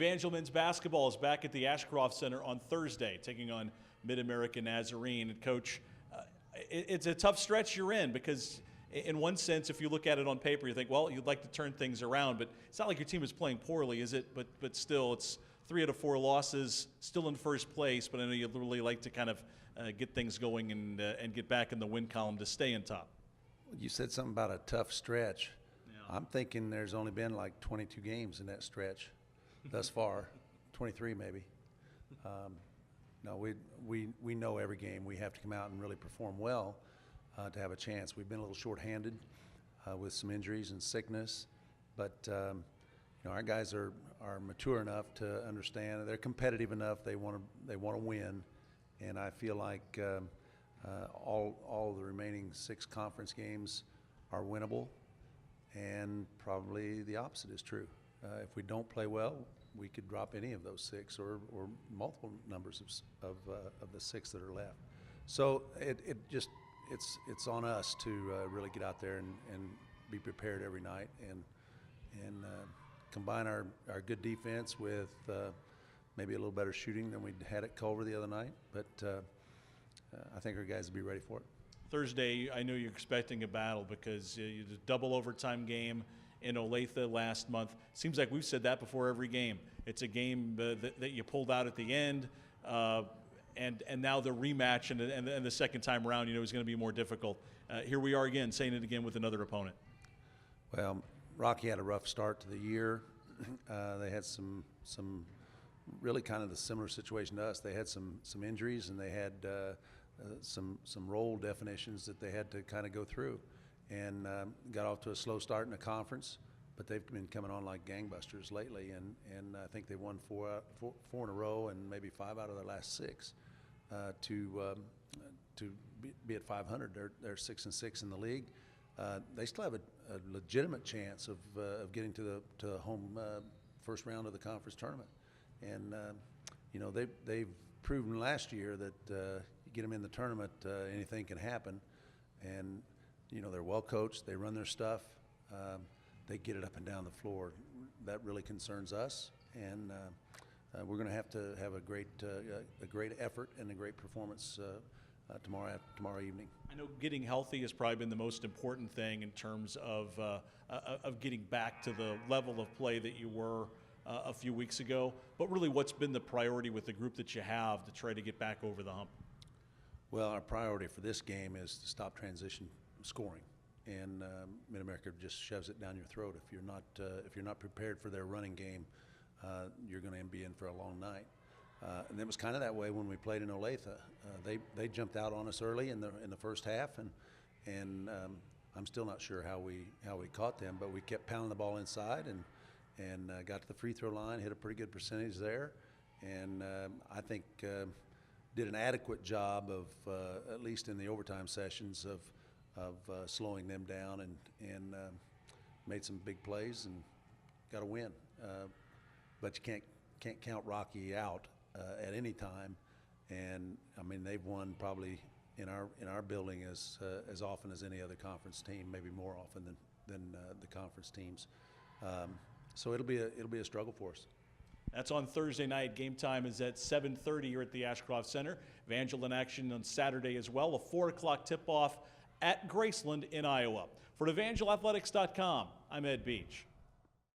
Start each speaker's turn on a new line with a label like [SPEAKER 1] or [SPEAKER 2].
[SPEAKER 1] Evangel men's basketball is back at the Ashcroft Center on Thursday, taking on MidAmerica Nazarene. And Coach, it's a tough stretch you're in because in one sense, if you look at it on paper, you think, well, you'd like to turn things around, but it's not like your team is playing poorly, is it? But still, it's 3 out of 4 losses, still in first place, but I know you'd really like to kind of get things going and get back in the win column to stay in top.
[SPEAKER 2] You said something about a tough stretch. Yeah. I'm thinking there's only been like 22 games in that stretch thus far, 23 maybe. No, we know every game we have to come out and really perform well to have a chance. We've been a little shorthanded with some injuries and sickness, but you know, our guys are mature enough to understand. They're competitive enough. They want to win, and I feel like all the remaining 6 conference games are winnable, and probably the opposite is true. If we don't play well, we could drop any of those 6 or multiple numbers of the 6 that are left. So it's on us to really get out there and be prepared every night and combine our good defense with maybe a little better shooting than we had at Culver the other night. But I think our guys will be ready for it. Thursday,
[SPEAKER 1] I know you're expecting a battle because you did a double overtime game in Olathe last month. Seems like we've said that before every game. It's a game that you pulled out at the end, and now the rematch and the second time around, you know, is going to be more difficult. Here we are again, saying it again with another opponent.
[SPEAKER 2] Well, Rocky had a rough start to the year. They had some really kind of the similar situation to us. They had some injuries, and they had some role definitions that they had to kind of go through, and got off to a slow start in the conference, but they've been coming on like gangbusters lately, and I think they won four in a row and maybe 5 out of their last 6 to be at 500. They're 6-6 in the league. They still have a legitimate chance of getting to the home first round of the conference tournament, and you know, they've proven last year that you get them in the tournament, anything can happen. And you know, they're well coached, they run their stuff, they get it up and down the floor. That really concerns us, and we're going to have a great effort and a great performance tomorrow evening.
[SPEAKER 1] I know getting healthy has probably been the most important thing in terms of getting back to the level of play that you were a few weeks ago, but really what's been the priority with the group that you have to try to get back over the hump?
[SPEAKER 2] Well, our priority for this game is to stop transition scoring, and MidAmerica just shoves it down your throat. If you're not prepared for their running game, you're going to be in for a long night. And it was kind of that way when we played in Olathe. They jumped out on us early in the first half, and I'm still not sure how we caught them, but we kept pounding the ball inside and got to the free throw line, hit a pretty good percentage there, and I think did an adequate job of at least in the overtime sessions of slowing them down and made some big plays and got a win. But you can't count Rocky out at any time, and I mean, they've won probably in our building as often as any other conference team, maybe more often than the conference teams. So it'll be a struggle for us.
[SPEAKER 1] That's on Thursday night. Game time is at 7:30 here at the Ashcroft Center. Evangel in action on Saturday as well. A 4 o'clock tip-off at Graceland in Iowa. For EvangelAthletics.com, I'm Ed Beach.